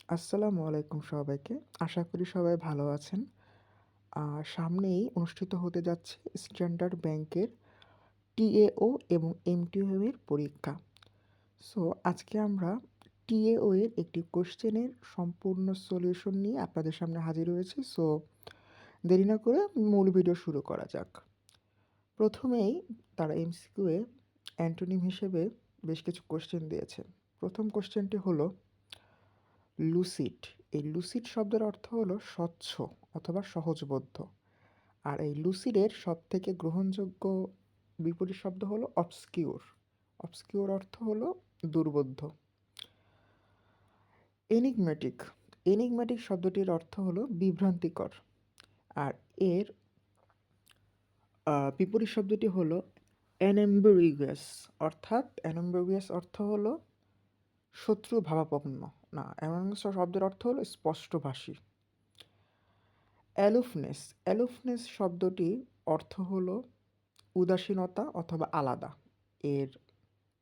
আসসালামু আলাইকুম সবাইকে। আশা করি সবাই ভালো আছেন। সামনেই অনুষ্ঠিত হতে যাচ্ছে স্ট্যান্ডার্ড ব্যাংকের টিএও এবং এমটিও এর পরীক্ষা। সো আজকে আমরা টিএও এর একটি কোয়েশ্চেনের সম্পূর্ণ সলিউশন নিয়ে আপনাদের সামনে হাজির হয়েছি। সো দেরি না করে মূল ভিডিও শুরু করা যাক। প্রথমেই তারা এমসিকিউ এ অ্যান্টোনিম হিসেবে বেশ কিছু কোয়েশ্চেন দিয়েছে। প্রথম কোয়েশ্চেনটি হলো লুসিড। এই লুসিড শব্দের অর্থ হলো স্বচ্ছ অথবা সহজবোধ্য। আর এই লুসিডের সবথেকে গ্রহণযোগ্য বিপরীত শব্দ হলো অবস্কিউর। অবস্কিউর অর্থ হলো দুর্বোধ্য। এনিগম্যাটিক। এনিগম্যাটিক শব্দটির অর্থ হলো বিভ্রান্তিকর। আর এর বিপরীত শব্দটি হলো অ্যানাম্বিগুয়াস। অর্থাৎ অ্যানাম্বিগুয়াস অর্থ হলো শত্রু ভাবাপন্ন। না, অ্যানাম্বিগুয়াস শব্দের অর্থ হলো স্পষ্টভাষী। অ্যালুফনেস। অ্যালুফনেস শব্দটির অর্থ হলো উদাসীনতা অথবা আলাদা। এর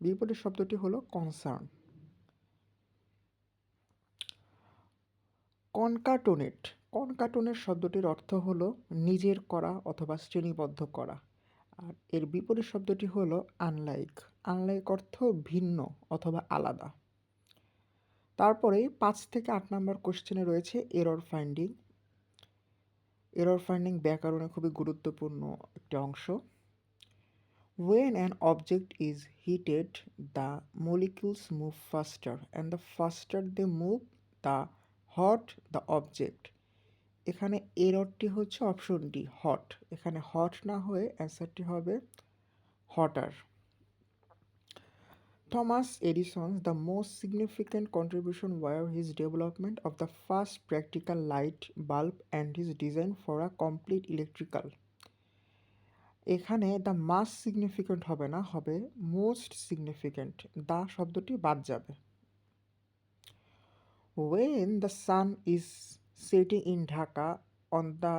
বিপরীত শব্দটি হলো কনসার্ন। কনকাটোনেট। কনকাটোনেট শব্দটির অর্থ হলো নিজের করা অথবা শ্রেণীবদ্ধ করা। আর এর বিপরীত শব্দটি হলো আনলাইক। আনলাইক অর্থ ভিন্ন অথবা আলাদা। তারপরে 5 থেকে 8 নম্বর কোশ্চেনে রয়েছে এরর ফাইন্ডিং। এরর ফাইন্ডিং ব্যাকরণে খুবই গুরুত্বপূর্ণ একটি অংশ। When an object is heated, the molecules move faster, and the faster they move, the hot the object. এখানে এররটি হচ্ছে অপশন ডি, হট। এখানে হট না হয়ে অ্যান্সারটি হবে হটার। Thomas Edison's the most significant contribution were his development of the first practical light bulb and his design for a complete electrical. এখানে the most significant হবে না, হবে মোস্ট সিগনিফিক্যান্ট। দা শব্দটি বাদ যাবে। When the sun is setting in Dhaka on the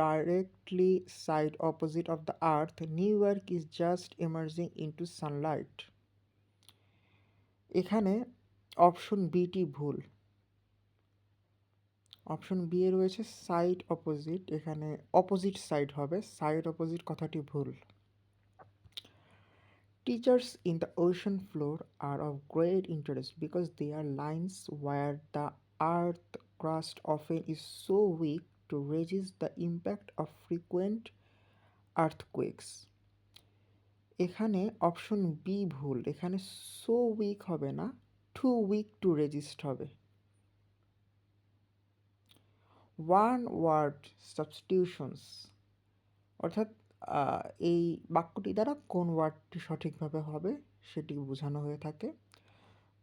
directly side opposite of the earth, New York is just emerging into sunlight. এখানে option বিটি ভুল। অপশন বি এ রয়েছে সাইড অপোজিট, এখানে অপোজিট সাইড হবে, সাইড অপোজিট কথাটি ভুল। Teachers in the ocean floor are of great interest because they are lines where the earth crust often is so weak to resist the impact of frequent earthquakes. এখানে option B ভুল। এখানে so weak হবে না, two week two resist হবে। One word substitutions, অর্থাৎ এই বাক্যটি দ্বারা কোন ওয়ার্ডটি সঠিকভাবে হবে সেটি বোঝানো হয়ে থাকে।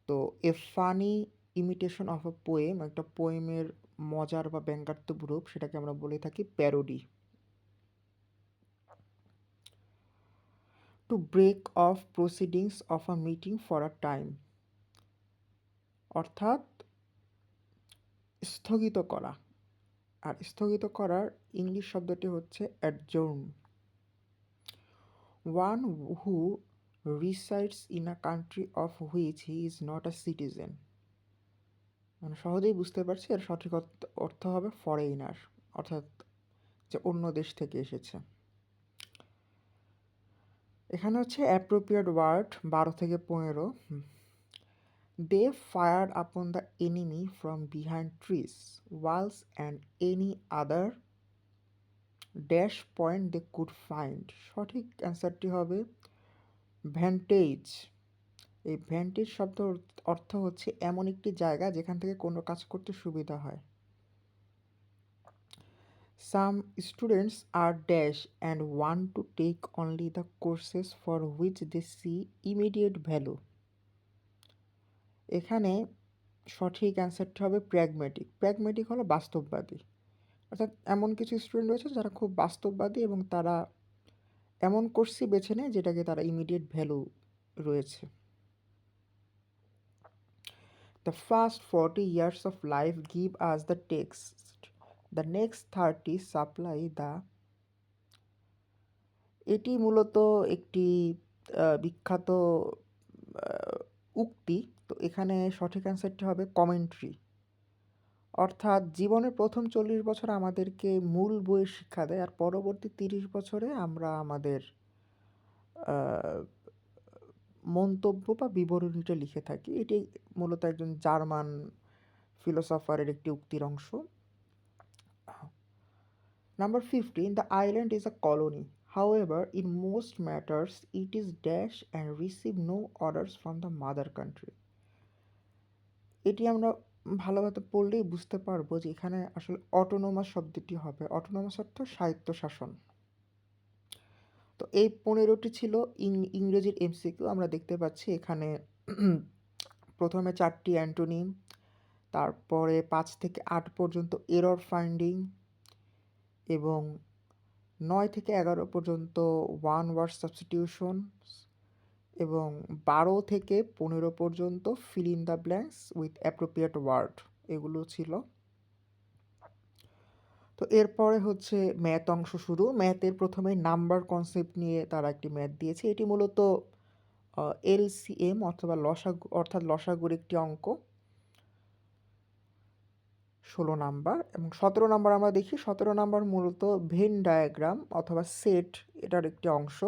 তো a funny imitation of a poem, একটা পোয়েমের মজার বা ব্যঙ্গাত্মক রূপ, সেটাকে আমরা বলে থাকি parody. To break off proceedings of a meeting for a time, অর্থাৎ স্থগিত করা। আর স্থগিত করার ইংলিশ শব্দটি হচ্ছে adjourn. One who resides in a country of which he is not a citizen, মানে সহজেই বুঝতে পারছি এর সঠিক অর্থ হবে ফরেইনার, অর্থাৎ যে অন্য দেশ থেকে এসেছে। এখানে হচ্ছে অ্যাপ্রোপ্রিয়েট ওয়ার্ড 12 থেকে 15। They fired upon the enemy from behind trees, walls and any other dash point they could find. সঠিক অ্যান্সারটি হবে ভ্যান্টেজ। এই ভ্যান্টেজ শব্দ অর্থ হচ্ছে এমন একটি জায়গা যেখান থেকে কোনো কাজ করতে সুবিধা হয়। Some students are dash and want to take only the courses for which they see immediate value. এখানে সঠিক অ্যান্সারটি হবে প্র্যাগম্যাটিক। প্র্যাগম্যাটিক হলো বাস্তববাদী, অর্থাৎ এমন কিছু স্টুডেন্ট রয়েছে যারা খুব বাস্তববাদী এবং তারা এমন কোর্সই বেছে নেয় যেটাকে তারা ইমিডিয়েট ভ্যালু রয়েছে। The first 40 years of life give us the text. The next 30 supply the, এটি মূলত একটি বিখ্যাত উক্তি। তো এখানে সঠিক অ্যান্সারটি হবে কমেন্ট্রি। অর্থাৎ জীবনের প্রথম 40 বছর আমাদেরকে মূল বইয়ের শিক্ষা দেয়, আর পরবর্তী 30 বছরে আমরা আমাদের মন্তব্য বা বিবরণীটা লিখে থাকি। এটি মূলত একজন জার্মান ফিলোসফারের একটি উক্তির অংশ। Number 15, the island is a colony. However, in most matters, it is dash and receive no orders from the mother country. এটি আমরা ভালোভাবে পড়লেই বুঝতে পারবো যে এখানে আসলে অটোনোমাস শব্দটি হবে। অটোনোমাস অর্থ স্বায়ত্তশাসন। তো এই 15টি ছিল ইংরেজির এমসিকিউ। আমরা দেখতে পাচ্ছি এখানে প্রথমে 4টি অ্যান্টোনিম, তারপরে 5 থেকে 8 পর্যন্ত এরর ফাইন্ডিং, এবং 9 থেকে 11 পর্যন্ত ওয়ান ওয়ার্ড সাবস্টিটিউশন, এবং 12 থেকে 15 পর্যন্ত fill in the blanks with appropriate word, এগুলো ছিল। তো এরপরে হচ্ছে ম্যাথ অংশ শুরু। ম্যাথের প্রথমে নাম্বার কনসেপ্ট নিয়ে তারা একটি ম্যাথ দিয়েছে। এটি মূলত এলসিএম অথবা লসাগু, অর্থাৎ লসাগুর একটি অঙ্ক। 16 নাম্বার এবং 17 নাম্বার আমরা দেখি। 17 নাম্বার মূলত ভেন ডায়াগ্রাম অথবা সেট, এটার একটি অংশ।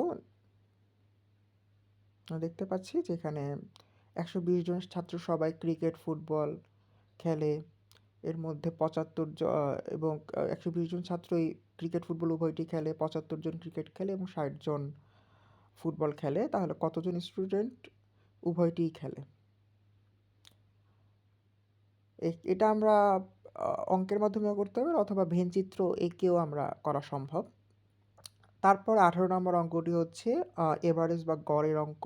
দেখতে পাচ্ছি যেখানে 120 জন ছাত্র সবাই ক্রিকেট ফুটবল খেলে। এর মধ্যে 75 এবং 120 জন ছাত্রই ক্রিকেট ফুটবল উভয়টি খেলে, 75 জন ক্রিকেট খেলে এবং 60 জন ফুটবল খেলে। তাহলে কতজন স্টুডেন্ট উভয়টিই খেলে? এটা আমরা অঙ্কের মাধ্যমেও করতে পারি অথবা ভেনচিত্র এঁকেও আমরা করা সম্ভব। তারপর 18 নম্বর অঙ্কটি হচ্ছে এভারেজ বা গড়ের অঙ্ক।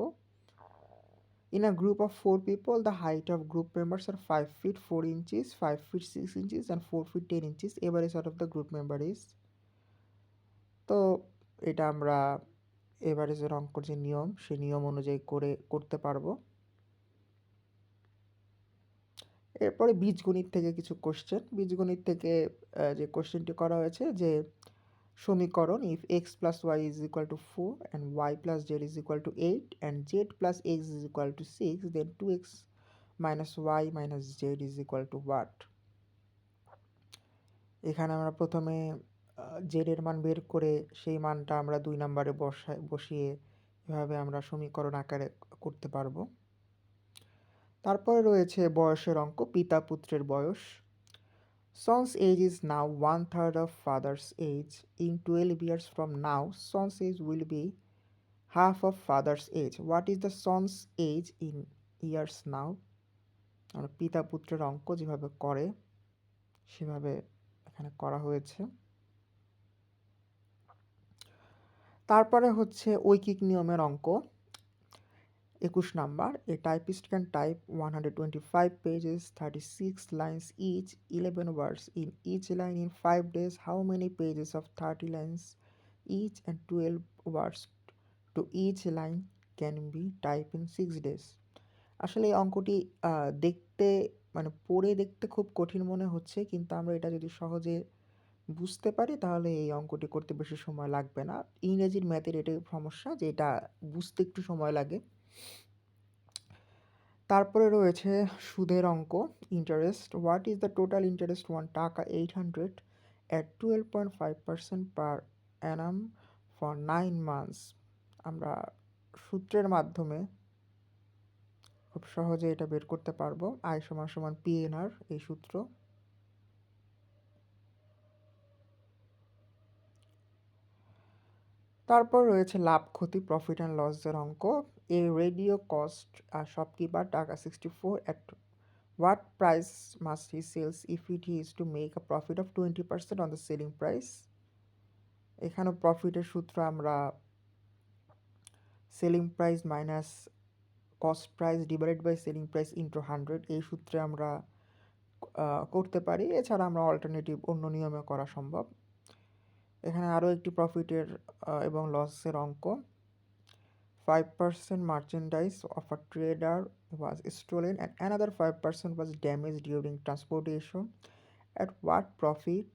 In a group of 4 people, the height of group members are 5 feet 4 inches, 5 feet 6 inches and 4 feet 10 inches. Average out of the group member is, তো এটা আমরা এভারেজের অঙ্কর যে নিয়ম, সেই নিয়ম অনুযায়ী করতে পারবো। এরপরে বীজগণিত থেকে কিছু কোশ্চেন। বীজগণিত থেকে যে কোশ্চেনটি করা হয়েছে যে সমীকরণ, if x plus y is equal to 4 and y plus z is equal to 8 and z plus x is equal to 6, then 2x minus y minus z is equal to what? এখানে আমরা প্রথমে z এর মান বের করে সেই মানটা আমরা 2 নম্বরে বসিয়ে এভাবে আমরা সমীকরণ আকারে করতে পারবো। তারপরে রয়েছে বয়সের অঙ্ক, পিতা পুত্রের বয়স। Son's age is now 1/3 of father's age. In 12 years from now, son's age will be half of father's age. What is the son's age in years now? আমরা পিতা পুত্রের অঙ্ক যেভাবে করে সেভাবে এখানে করা হয়েছে। তারপরে হচ্ছে ঐকিক নিয়মের অঙ্ক। 21 number, a typist can type 125 pages, 36 lines each, 11 words in each line in 5 days. How many pages of 30 lines each and 12 words to each line can be typed in 6 days? আসলে এই অঙ্কটি দেখতে মানে পড়ে দেখতে খুব কঠিন মনে হচ্ছে, কিন্তু আমরা এটা যদি সহজে বুঝতে পারি তাহলে এই অঙ্কটি করতে বেশি সময় লাগবে না। ইংরেজির ম্যাথের এটাই সমস্যা যে এটা বুঝতে একটু সময় লাগে। তারপরে রয়েছে সুদের অঙ্ক, interest. What is the total interest one টাকা 800 at 12.5% per annum for 9 months? আমরা সূত্রের মাধ্যমে খুব সহজে এটা বের করতে পারবো। আই সমান সমান পিএনআর, এই সূত্র। তারপর রয়েছে লাভ ক্ষতি, প্রফিট অ্যান্ড লসের অঙ্ক। এ রেডিও কস্ট শপকিপার টাকা 64 at what price must he sells if it is to make a profit of 20% on the selling price? এখানে প্রফিটের সূত্র আমরা selling price minus cost price divided by selling price into 100, এই সূত্রে আমরা করতে পারি। এছাড়া আমরা অল্টারনেটিভ অন্য নিয়মে করা সম্ভব। এখানে আরও একটি প্রফিটের এবং লসের অঙ্ক। 5% merchandise of a trader was stolen and another 5% was damaged during transportation. At what profit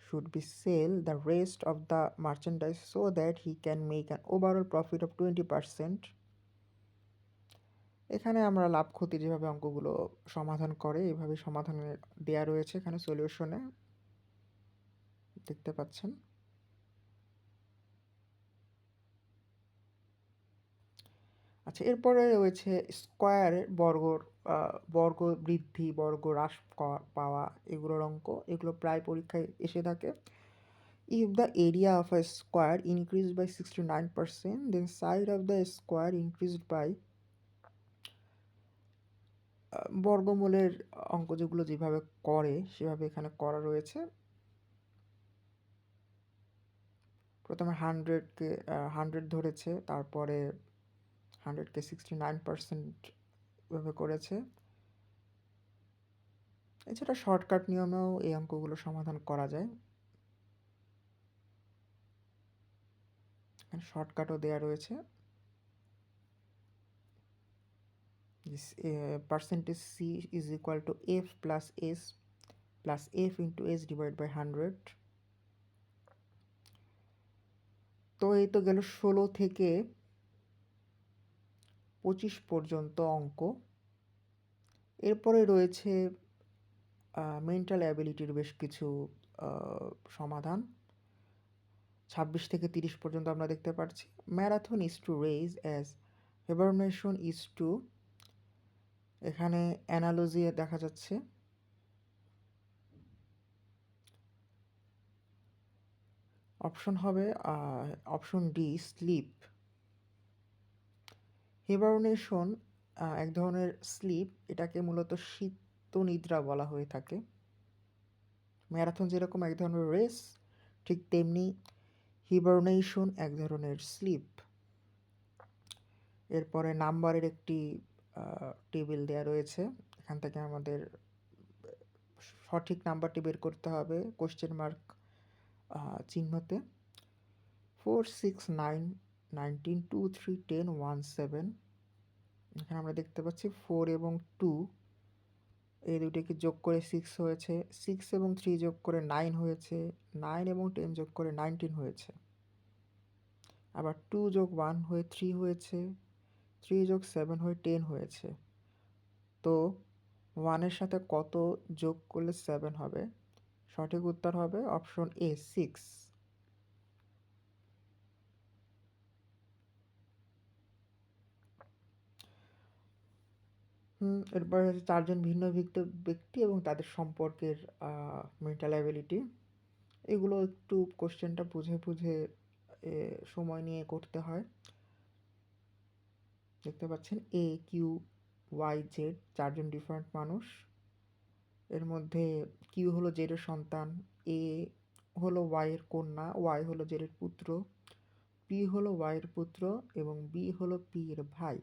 should be sell the rest of the merchandise so that he can make an overall profit of 20%? এখানে আমরা লাভ ক্ষতি যেভাবে অঙ্কগুলো সমাধান করে এভাবে সমাধানে দেয়া রয়েছে এখানে সলিউশনে দেখতে পাচ্ছেন। আচ্ছা, এরপরে রয়েছে স্কোয়ারের বর্গ বৃদ্ধি, বর্গ হ্রাস পাওয়া, এগুলোর অঙ্ক। এগুলো প্রায় পরীক্ষায় এসে থাকে। If the area of a square increase by 69%, then side of the square increased by, বর্গমূলের অঙ্ক যেগুলো যেভাবে করে সেভাবে এখানে করা রয়েছে। প্রথমে 100 ধরেছে, তারপরে 100কে 69% এভাবে করেছে। এছাড়া শর্টকাট নিয়মেও এই অঙ্কগুলো সমাধান করা যায়। এখানে শর্টকাটও দেয়া রয়েছে। Percentage C is equal to F plus S plus F into S divide by 100। তো এই তো গেল 16 থেকে 25 পর্যন্ত অঙ্ক। এরপরে রয়েছে মেন্টাল অ্যাবিলিটির বেশ কিছু সমাধান। 26 থেকে 30 পর্যন্ত আমরা দেখতে পাচ্ছি। Marathon is to race as hibernation is to, এখানে অ্যানালজি দেখা যাচ্ছে। অপশন হবে অপশন ডি স্লিপ। হিবারনেশন এক ধরনের স্লিপ, এটাকে মূলত শীত নিদ্রা বলা হয়ে থাকে। ম্যারাথন যেরকম এক ধরনের রেস, ঠিক তেমনি হিবারনেশন এক ধরনের স্লিপ। এরপরে নাম্বারের একটি টেবিল দেয়া রয়েছে, এখান থেকে আমাদের সঠিক নাম্বারটি বের করতে হবে কোশ্চেন মার্ক চিহ্নতে। 4, 6, 9, 19, 2, 3, 10, 1, 7। এখানে আমরা দেখতে পাচ্ছি 4 এবং 2 এই দুইটাকে যোগ করে 6 হয়েছে, 6 এবং 3 যোগ করে 9 হয়েছে, 9 এবং 10 যোগ করে 19 হয়েছে। আবার 2 যোগ 1 হয়ে 3 হয়েছে, 3 যোগ 7 হয়ে 10 হয়েছে। তো 1-এর সাথে কত যোগ করলে 7 হবে? সঠিক উত্তর হবে অপশন এ 6। এরপরে হচ্ছে 4 জন ভিন্ন ব্যক্তি এবং তাদের সম্পর্কের মেন্টাল অ্যাবিলিটি। এগুলো একটু কোশ্চেনটা বুঝে বুঝে সময় নিয়ে করতে হয়। দেখতে পাচ্ছেন এ কিউ ওয়াই জেড 4 জন ডিফারেন্ট মানুষ। এর মধ্যে কিউ হলো জেডের সন্তান, এ হলো ওয়াইয়ের কন্যা, ওয়াই হলো জেডের পুত্র, পি হলো ওয়াইয়ের পুত্র এবং বি হলো পি এর ভাই।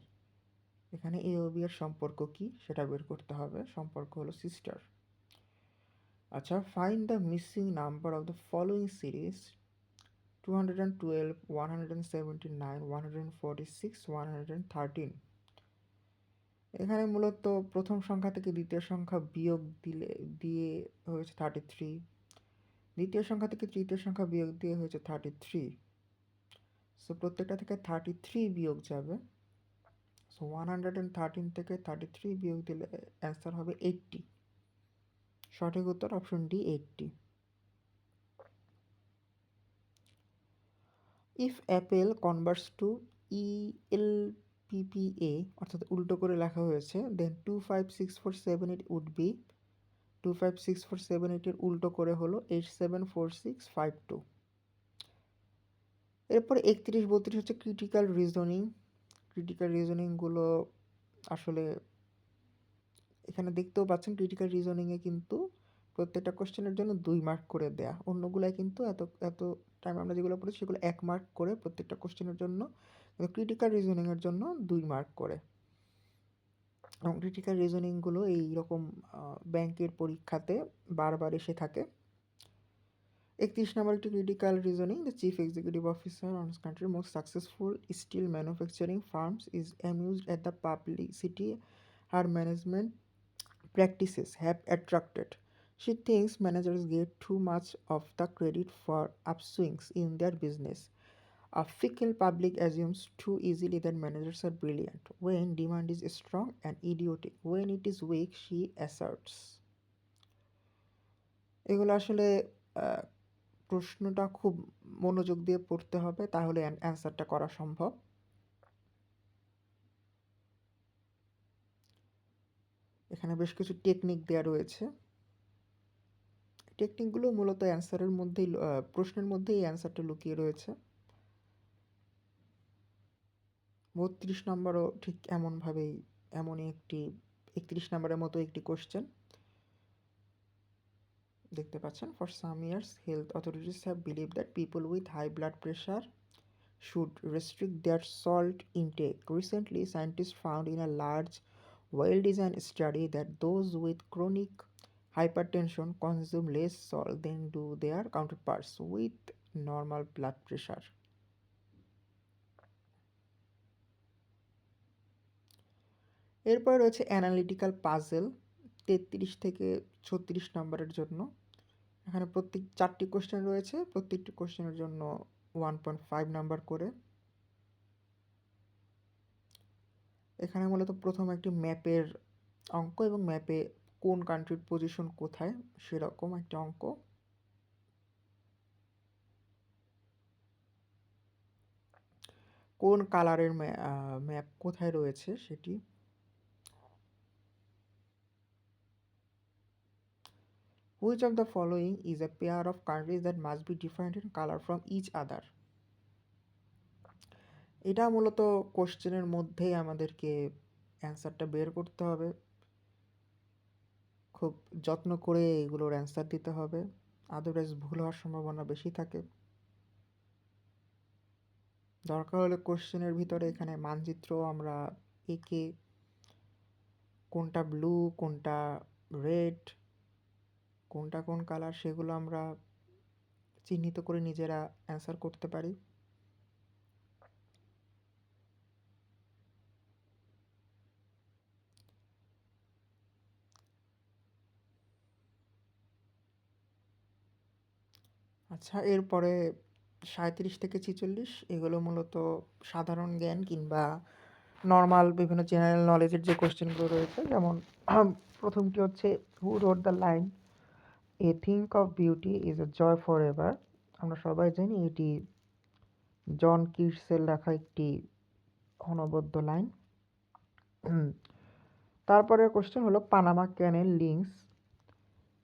এখানে এ ও বি এর সম্পর্ক কি সেটা বের করতে হবে। সম্পর্ক হলো সিস্টার। আচ্ছা, find the missing number of the following series 212, 179, 146, 113। এখানে মূলত প্রথম সংখ্যা থেকে দ্বিতীয় সংখ্যা বিয়োগ দিয়ে হয়েছে 33। দ্বিতীয় সংখ্যা থেকে তৃতীয় সংখ্যা বিয়োগ দিয়ে হয়েছে 33। সো প্রত্যেকটা থেকে 33 বিয়োগ যাবে। সো 113 থেকে 33 বিয়োগ দিলে অ্যান্সার হবে 80। সঠিক উত্তর option D 80। If apple converts to ELPPA, অর্থাৎ উল্টো করে লেখা হয়েছে, দেন 25647 উড বি, 25647 এর উল্টো করে হলো 874652। এরপর 31 32 হচ্ছে ক্রিটিক্যাল রিজনিং। ক্রিটিক্যাল রিজনিংগুলো আসলে এখানে দেখতেও পাচ্ছেন ক্রিটিক্যাল রিজনিংয়ে কিন্তু প্রত্যেকটা কোশ্চেনের জন্য 2 মার্ক করে দেয়া। অন্যগুলায় কিন্তু এত টাইম আমরা যেগুলো পড়েছি সেগুলো 1 মার্ক করে প্রত্যেকটা কোশ্চেনের জন্য, ক্রিটিক্যাল রিজনিংয়ের জন্য 2 মার্ক করে। এবং ক্রিটিক্যাল রিজনিংগুলো এইরকম ব্যাংকের পরীক্ষাতে বারবার এসে থাকে। 31 নম্বর একটি critical reasoning, the chief executive officer on কান্ট্রির most successful steel manufacturing firms is amused at the publicity her management practices have attracted. She thinks managers get too much of the credit for upswings in their business. A fickle public assumes too easily that managers are brilliant. When demand is strong and idiotic, when it is weak, she asserts. এগুলো আসলে আহ, প্রশ্নটা খুব মনোযোগ দিয়ে পড়তে হবে, তাহলে অ্যান্সারটা করা সম্ভব। এখানে বেশ কিছু টেকনিক দেওয়া রয়েছে। টেকনিকগুলো মূলত অ্যান্সারের মধ্যেই, প্রশ্নের মধ্যেই অ্যান্সারটা লুকিয়ে রয়েছে। 32 নম্বরও ঠিক এমনভাবেই, এমনই একটি 31 নম্বরের মতো একটি কোশ্চেন দেখতে পাচ্ছেন। For some years health authorities have believe that people with high blood pressure should restrict their salt intake. Recently, scientists found in a large, well-designed study that those with chronic hypertension consume less salt than do their counterparts with normal blood pressure. এরপর রয়েছে analytical puzzle 33 থেকে 36 নম্বরের জন্য। এখানে প্রত্যেক 4টি question রয়েছে, প্রত্যেকটি কোশ্চেনের জন্য 1.5 নাম্বার করে। এখানে মূলত প্রথম একটি ম্যাপের অঙ্ক এবং ম্যাপে কোন কান্ট্রির পজিশন কোথায় সেরকম একটা অঙ্ক। কোন কালারের ম্যাপ কোথায় রয়েছে সেটি। Which of the following is a pair of countries that must be different in color from each other? এটা মূলত কোশ্চেনের মধ্যেই আমাদেরকে অ্যান্সারটা বের করতে হবে, খুব যত্ন করে এগুলোর অ্যান্সার দিতে হবে, আদারওয়াইজ ভুল হওয়ার সম্ভাবনা বেশি থাকে। দরকার হলে কোশ্চেনের ভিতরে এখানে মানচিত্র আমরা এঁকে কোনটা ব্লু, কোনটা রেড, কোনটা কোন কালার সেগুলো আমরা চিহ্নিত করে নিজেরা অ্যান্সার করতে পারি। আচ্ছা, এরপরে 37 থেকে 46 এগুলো মূলত সাধারণ জ্ঞান কিংবা নর্মাল বিভিন্ন জেনারেল নলেজের যে কোশ্চেনগুলো রয়েছে, যেমন প্রথমটি হচ্ছে who wrote the line a thing of beauty is a joy for ever. আমরা সবাই জানি এটি জন কিটসের লেখা একটি অনবদ্য লাইন। তারপরে কোশ্চেন হলো পানামা ক্যানেল লিঙ্কস।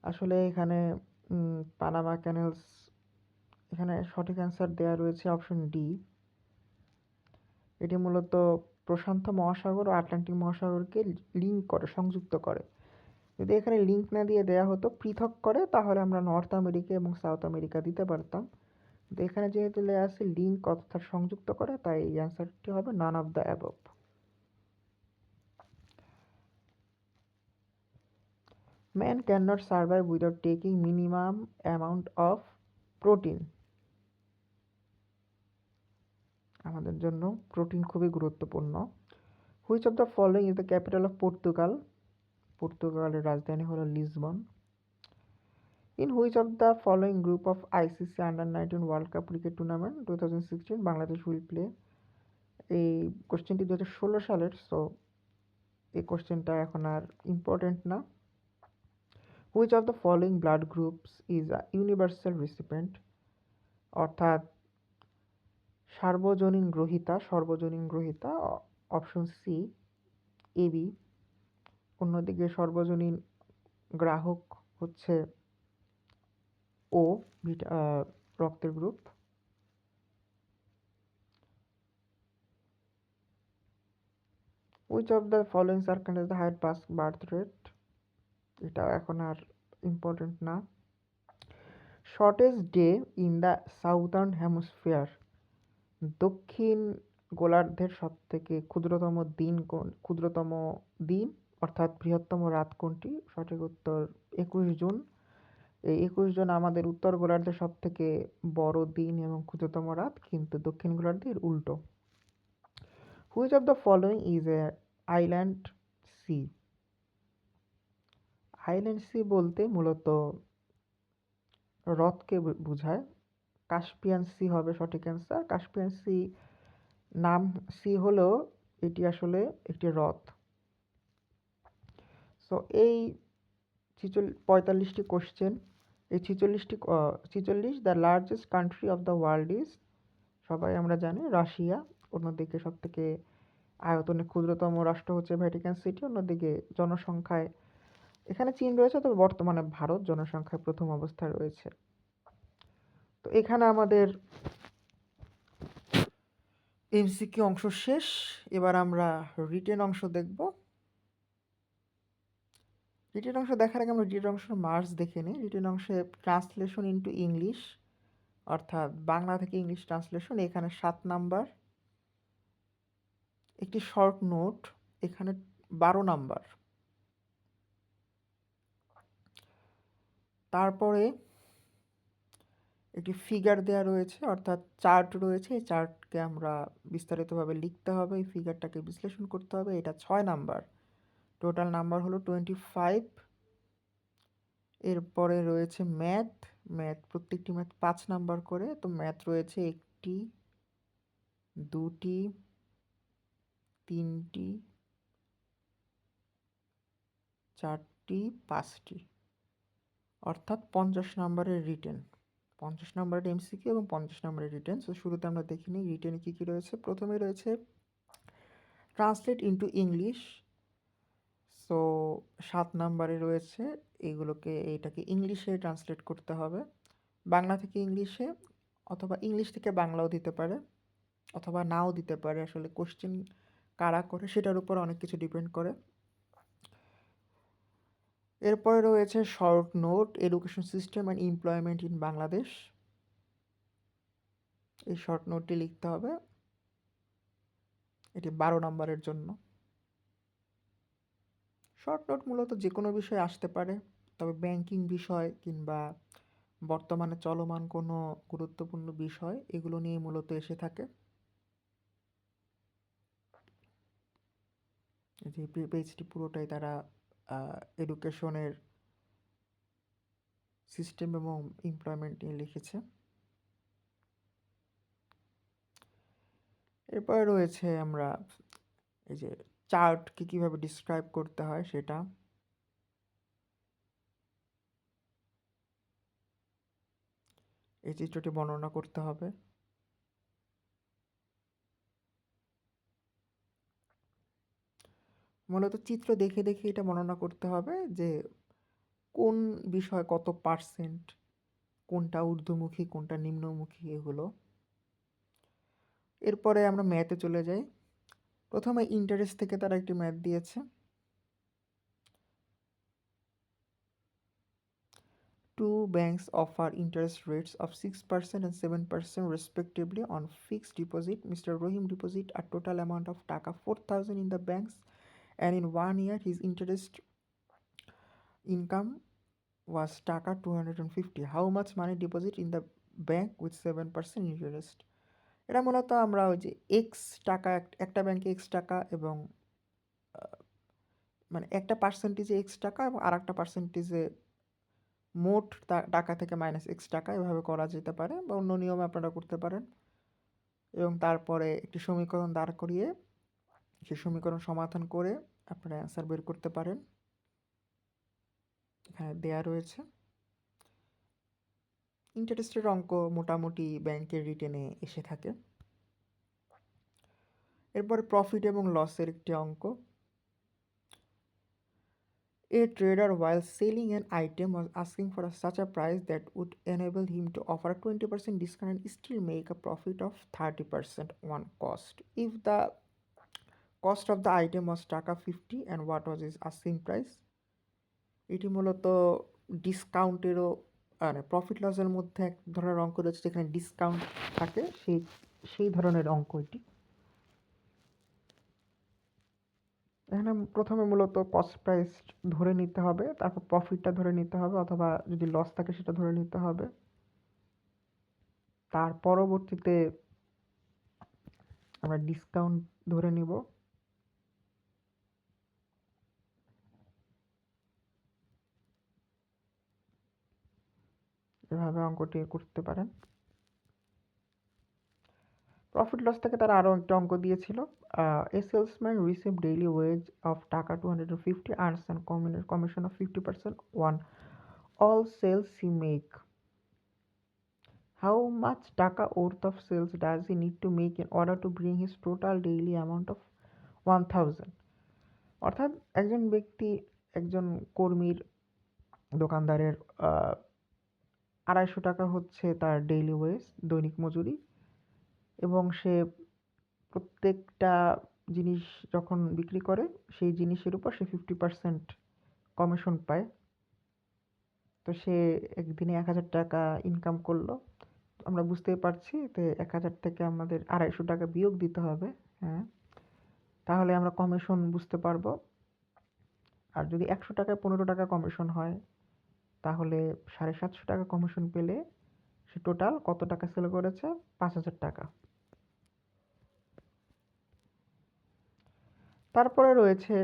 আসলে এখানে পানামা ক্যানেলস, এখানে সঠিক অ্যান্সার দেওয়া রয়েছে অপশন ডি। এটি মূলত প্রশান্ত মহাসাগর ও আটলান্টিক মহাসাগরকে লিঙ্ক করে, সংযুক্ত করে। যদি এখানে লিঙ্ক না দিয়ে দেওয়া হতো, পৃথক করে, তাহলে আমরা নর্থ আমেরিকা এবং সাউথ আমেরিকা দিতে পারতাম। কিন্তু এখানে যেহেতু লেখা আছে লিঙ্ক অর্থাৎ সংযুক্ত করে, তাই এই অ্যান্সারটি হবে none of the above. Man cannot survive without taking minimum amount of protein. আমাদের জন্য প্রোটিন খুবই গুরুত্বপূর্ণ। Which of the following is the capital of Portugal? পর্তুগালের রাজধানী হলো Lisbon. In which of the following group of ICC under nineteen world cup cricket tournament 2016 Bangladesh will play? এই কোশ্চেনটি 2016 সালের, সো এই কোশ্চেনটা এখন আর ইম্পর্টেন্ট না। Which of the following blood groups is a universal recipient? অর্থাৎ সর্বজনীন গ্রহিতা অপশন সি এবি। অন্যদিকে সর্বজনীন গ্রাহক হচ্ছে ও রক্তের group. Which of the following circle is the height birth rate? এটা এখন আর ইম্পর্টেন্ট না। Shortest day in the southern hemisphere? দক্ষিণ গোলার্ধের সব থেকে ক্ষুদ্রতম দিন অর্থাৎ বৃহত্তম রাত কোনটি? সঠিক উত্তর 21 জুন। এই 21 জুন আমাদের উত্তর গোলার্ধের সব থেকে বড় দিন এবং ক্ষুদ্রতম রাত, কিন্তু দক্ষিণ গোলার্ধের উল্টো। Which of the following is a island sea? Island sea বলতে মূলত হ্রদকে বোঝায়। কাস্পিয়ান সি হবে সঠিক অ্যান্সার। কাস্পিয়ান সি নাম সি হলেও এটি আসলে একটি হ্রদ। সো এই 45টি কোশ্চেন, এই 46 the largest country of the world is, সবাই আমরা জানি রাশিয়া। অন্যদিকে সবথেকে আয়তনে ক্ষুদ্রতম রাষ্ট্র হচ্ছে ভ্যাটিকান সিটি। অন্যদিকে জনসংখ্যায় এখানে চীন রয়েছে, তবে বর্তমানে ভারত জনসংখ্যায় প্রথম অবস্থায় রয়েছে। তো এখানে আমাদের এমসিকিউ অংশ শেষ। এবার আমরা রিটেন অংশ দেখব। রিটেন অংশ দেখার আগে আমরা রিটেন অংশের মার্কস দেখে নিই। রিটেন অংশে ট্রান্সলেশন ইন্টু ইংলিশ, অর্থাৎ বাংলা থেকে ইংলিশ ট্রান্সলেশন, এখানে 7 নাম্বার। একটি শর্ট নোট, এখানে 12 নাম্বার। তারপরে একটি ফিগার দেওয়া রয়েছে, অর্থাৎ চার্ট রয়েছে। এই চার্টকে আমরা বিস্তারিতভাবে লিখতে হবে, এই ফিগারটাকে বিশ্লেষণ করতে হবে। এটা 6 নাম্বার। টোটাল নাম্বার হলো 25। এরপরে রয়েছে ম্যাথ। প্রত্যেকটি ম্যাথ 5 নাম্বার করে। তো ম্যাথ রয়েছে 1টি, 2টি, 3টি, 4টি, 5টি, অর্থাৎ 50 নাম্বারের রিটেন। 50 নাম্বারের এমসিকিউ এবং 50 নাম্বারের রিটেন। সো শুরুতে আমরা দেখে নিই রিটেনে কী কী রয়েছে। প্রথমে রয়েছে ট্রান্সলেট ইন্টু ইংলিশ। সো 7 নাম্বারে রয়েছে, এটাকে ইংলিশে ট্রান্সলেট করতে হবে। বাংলা থেকে ইংলিশে, অথবা ইংলিশ থেকে বাংলাও দিতে পারে, অথবা নাও দিতে পারে। আসলে কোশ্চেন কারা করে সেটার উপর অনেক কিছু ডিপেন্ড করে। এরপরে রয়েছে short note, education system and employment in Bangladesh. এই শর্ট নোটটি লিখতে হবে, এটি 12 নম্বরের জন্য। শর্ট নোট মূলত যে কোনো বিষয় আসতে পারে, তবে ব্যাংকিং বিষয় কিংবা বর্তমানে চলমান কোনো গুরুত্বপূর্ণ বিষয়, এগুলো নিয়ে মূলত এসে থাকে। যে পেজটি পুরোটাই তারা এডুকেশনের সিস্টেম এবং এমপ্লয়মেন্ট নিয়ে লিখেছে। এরপরে রয়েছে আমরা এই যে চার্টকে কীভাবে ডিসক্রাইব করতে হয় সেটা। এই চিত্রটি বর্ণনা করতে হবে। মূলত চিত্র দেখে দেখে এটা বর্ণনা করতে হবে যে কোন বিষয় কত পার্সেন্ট, কোনটা ঊর্ধ্বমুখী কোনটা নিম্নমুখী, এগুলো। এরপরে আমরা ম্যাথে চলে যাই। প্রথমে ইন্টারেস্ট থেকে তারা একটি ম্যাথ দিয়েছে। Two banks offer interest rates of 6% and 7% respectively on fixed deposit. Mr. Rohim deposit a total amount of taka 4,000 in the banks, and in 1 year his interest income was taka 250. How much money deposit in the bank with 7% interest? এটা মূলত আমরা ওই যে x টাকা, একটা ব্যাংকে x টাকা এবং মানে একটা পার্সেন্টেজে এক্স টাকা এবং আর একটা পার্সেন্টেজে মোট টাকা থেকে মাইনাস এক্স টাকা, এভাবে করা যেতে পারে, বা অন্য নিয়মে আপনারা করতে পারেন। এবং তারপরে একটি সমীকরণ দাঁড় করিয়ে সেই সমীকরণ সমাধান করে আপনারা অ্যান্সার বের করতে পারেন। এখানে দেয়া রয়েছে। ইন্টারেস্টের অঙ্ক মোটামুটি ব্যাংকের রিটেনে এসে থাকে। এরপরে প্রফিট এবং লসের একটি অঙ্ক। A trader, while selling an item, was asking for such a price that would enable him to offer a 20% discount and still make a profit of 30% on cost. If the cost of the item was taka 50 and what was his asking price? এটি মূলত ডিসকাউন্টেরও মানে profit লসের মধ্যে এক ধরনের অঙ্ক রয়েছে যেখানে ডিসকাউন্ট থাকে, সেই ধরনের অঙ্ক এটি। এখানে প্রথমে মূলত কস্ট প্রাইস ধরে নিতে হবে, তারপর প্রফিটটা ধরে নিতে হবে, অথবা যদি লস থাকে সেটা ধরে নিতে হবে। তার পরবর্তীতে আমরা ডিসকাউন্ট ধরে নিব। এভাবে অঙ্কটি করতে পারেন। প্রফিট লস থেকে তারা আরও একটা অঙ্ক দিয়েছিল। A salesman receive daily wage of টাকা 250 earns and commission of 50% on all sales he make. How much টাকা worth of sales does he need to make in order to bring his total daily amount of 1000? অর্থাৎ একজন ব্যক্তি, একজন কর্মীর, দোকানদারের 250 টাকা হচ্ছে তার ডেইলি ওয়েজ, দৈনিক মজুরি, এবং সে প্রত্যেকটা জিনিস যখন বিক্রি করে সেই জিনিসের উপর সে 50% কমিশন পায়। তো সে একদিনে 1000 টাকা ইনকাম করলো। আমরা বুঝতেই পারছি যে 1000 থেকে আমাদের 250 টাকা বিয়োগ দিতে হবে। হ্যাঁ, তাহলে আমরা কমিশন বুঝতে পারবো। আর যদি 100 টাকায় 15 টাকা কমিশন হয়, তাহলে 750 টাকা কমিশন পেলে সে টোটাল কত টাকা সেল করেছে? 5000 টাকা। তারপরে রয়েছে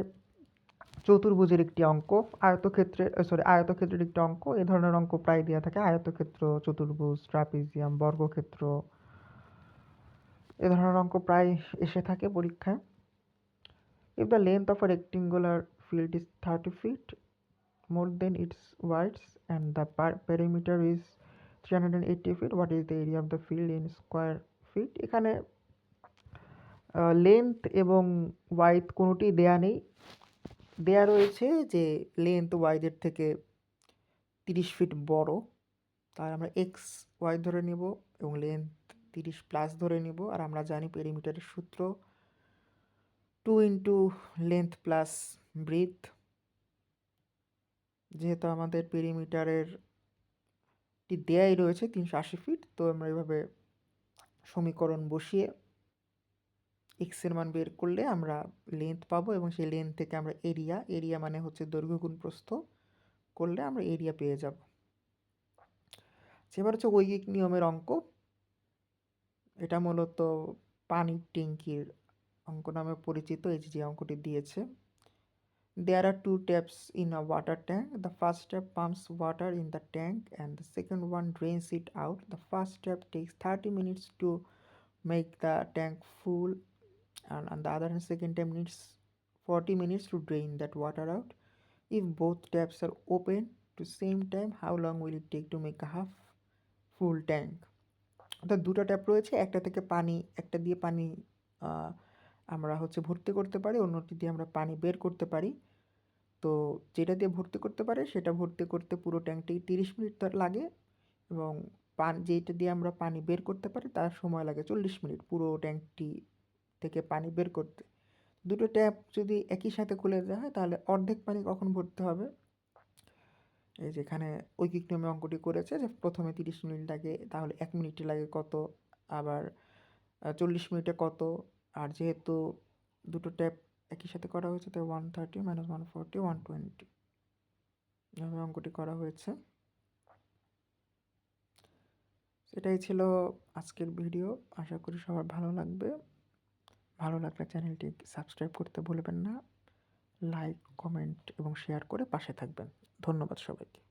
চতুর্ভুজের একটি অঙ্ক, আয়তক্ষেত্রের একটি অঙ্ক। এ ধরনের অঙ্ক প্রায় দেওয়া থাকে। আয়তক্ষেত্র, চতুর্ভুজ, ট্রাপিজিয়াম, বর্গক্ষেত্র, এ ধরনের অঙ্ক প্রায় এসে থাকে পরীক্ষায়। If the length of a rectangular field is 30 feet more than its width and the perimeter is 380 feet, what is the area of the field in square feet? এখানে লেন্থ এবং ওয়াইড কোনোটি দেয়া নেই। দেয়া রয়েছে যে লেন্থ ওয়াইডের থেকে 30 fit বড়, তার আমরা এক্স ওয়াই ধরে নেব এবং লেন্থ 30 প্লাস ধরে নেব। আর আমরা জানি পেরিমিটারের সূত্র 2 ইন্টু লেন্থ প্লাস ব্রেথ। যেহেতু আমাদের পেরিমিটারের দেয়াই রয়েছে 380 ফিট, তো আমরা এভাবে সমীকরণ বসিয়ে এক্সের মান বের করলে আমরা লেন্থ পাবো এবং সেই লেন্থ থেকে আমরা এরিয়া মানে হচ্ছে দৈর্ঘ্য গুণ প্রস্থ করলে আমরা এরিয়া পেয়ে যাব। এবার হচ্ছে ঐকিক নিয়মের অঙ্ক। এটা মূলত পানির ট্যাঙ্কির অঙ্ক নামে পরিচিত। এই যে অঙ্কটি দিয়েছে, there are two taps in a water tank. The first tap pumps water in the tank and the second one drains it out. The first tap takes 30 minutes to make the tank full, and on the other hand second tap needs 40 minutes to drain that water out. If both taps are open to same time, how long will it take to make a half full tank? অর্থাৎ দুটো tap রয়েছে, একটা দিয়ে পানি আমরা হচ্ছে ভর্তি করতে পারি, অন্যটি দিয়ে আমরা পানি বের করতে পারি। তো যেটা দিয়ে ভর্তি করতে পারে সেটা ভর্তি করতে পুরো ট্যাঙ্কটি 30 মিনিট লাগে, এবং যেটা দিয়ে আমরা পানি বের করতে পারি তার সময় লাগে 40 মিনিট পুরো ট্যাঙ্কটি থেকে পানি বের করতে। দুটো ট্যাপ যদি একই সাথে খুলে দেওয়া হয় তাহলে অর্ধেক পানি কখন ভরতে হবে? এই যেখানে ঐকিক নিয়মে অঙ্কটি করেছে যে প্রথমে 30 মিনিট লাগে, তাহলে 1 মিনিটে লাগে কত, আবার 40 মিনিটে কত। আর যেহেতু দুটো ট্যাপ একই সাথে করা হয়েছে তাই 130 - 140 120 এভাবে অঙ্কটি করা হয়েছে। এটাই ছিল আজকের ভিডিও। আশা করি সবার ভালো লাগবে। ভালো লাগলে চ্যানেলটি সাবস্ক্রাইব করতে ভুলবেন না। লাইক, কমেন্ট এবং শেয়ার করে পাশে থাকবেন। ধন্যবাদ সবাইকে।